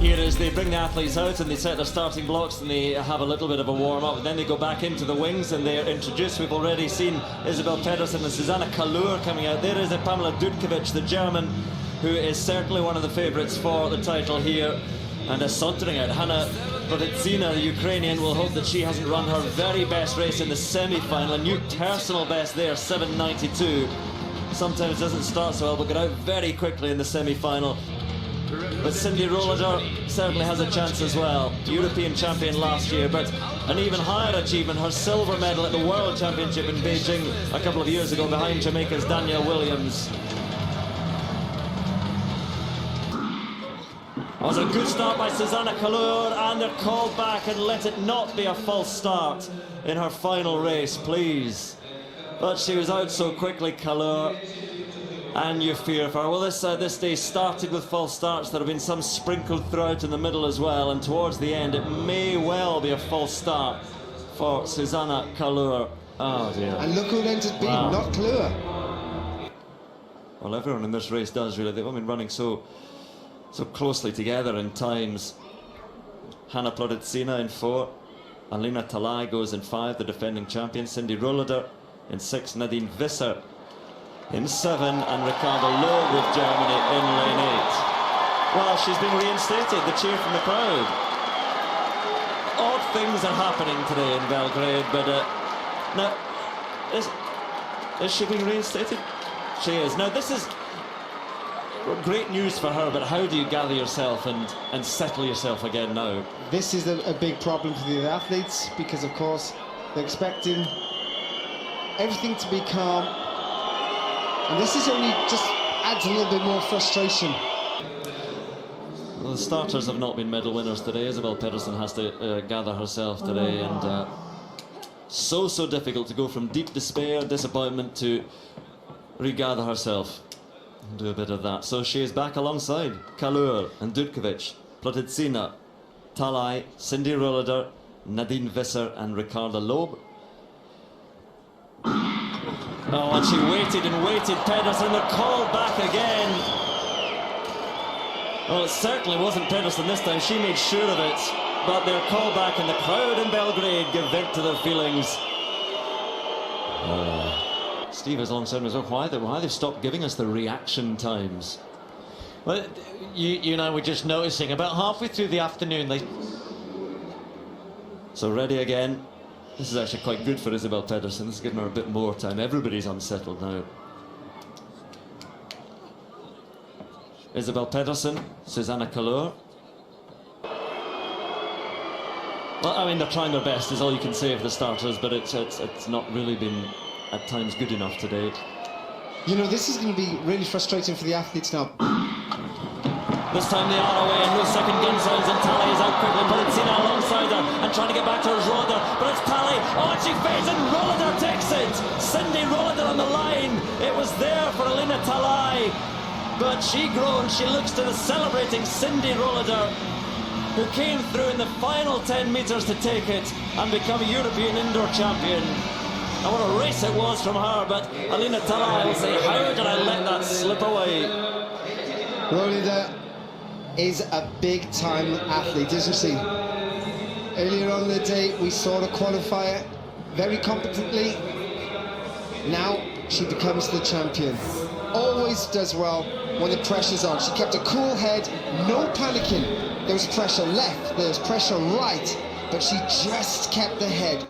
Here is they bring the athletes out and they set their starting blocks and they have a little bit of a warm-up, and then they go back into the wings and they're introduced. We've already seen Isabel Pedersen and Susanna Kalur coming out. There is Pamela Dudkovic, the German, who is certainly one of the favourites for the title here. And sauntering out, Hanna Provitzina, the Ukrainian, will hope that she hasn't run her very best race in the semi-final. A new personal best there, 7:92. Sometimes doesn't start so well, but got out very quickly in the semi-final. But Cindy Rollader certainly has a chance as well. European champion last year, but an even higher achievement, her silver medal at the World Championship in Beijing a couple of years ago behind Jamaica's Danielle Williams. It was a good start by Susanna Kalur, and they're called back, and let it not be a false start in her final race, please. But she was out so quickly, Kalur, and you fear for her. Well, this day started with false starts. There have been some sprinkled throughout in the middle as well, and towards the end it may well be a false start for Susanna Kalur. Oh dear. And look who it ended up being, not Kalur. Well, everyone in this race does, really. They've all been running so closely together in times. Hanna Provitzina in 4, Alina Talai goes in 5, the defending champion. Cindy Rollader in 6, Nadine Visser in 7, and Ricarda Loeb with Germany in lane 8. Well, she's been reinstated, the cheer from the crowd. Odd things are happening today in Belgrade, but now, is she being reinstated? She is. Now, this is great news for her, but how do you gather yourself and settle yourself again now? This is a big problem for the athletes, because of course they're expecting everything to be calm, and this is only just adds a little bit more frustration. Well, the starters have not been medal winners today. Isabel Pedersen has to gather herself today, and so difficult to go from deep despair, disappointment, to regather herself. Do a bit of that. So she is back alongside Kalur and Dudkovic, Provitzina, Talai, Cindy Rollader, Nadine Visser and Ricarda Loeb. Oh, and she waited and waited, Pedersen, they're called back again. Well, it certainly wasn't Pedersen this time, she made sure of it. But they're called back, and the crowd in Belgrade give vent to their feelings. Steve is alongside me as well. Why they've stopped giving us the reaction times? Well, you and I were just noticing about halfway through the afternoon So ready again. This is actually quite good for Isabel Pedersen. This is giving her a bit more time. Everybody's unsettled now. Isabel Pedersen, Susanna Kalur. Well, I mean, they're trying their best, is all you can say of the starters, but it's not really been at times good enough today. You know, this is going to be really frustrating for the athletes now. This time they are away, and no second gun sounds, and Talai is out quickly. Provitzina alongside her and trying to get back to her Rollader, but it's Talai. Oh, and she fades, and Rollader takes it. Cindy Rollader on the line. It was there for Alina Talai, but she groans. She looks to the celebrating Cindy Rollader, who came through in the final 10 metres to take it and become a European indoor champion. And what a race it was from her, but Alina Talai will say, how did I let that slip away? Rollader is a big-time athlete, isn't she? Earlier on in the day, we saw the qualifier very competently. Now she becomes the champion. Always does well when the pressure's on. She kept a cool head, no panicking. There was pressure left, there was pressure right, but she just kept the head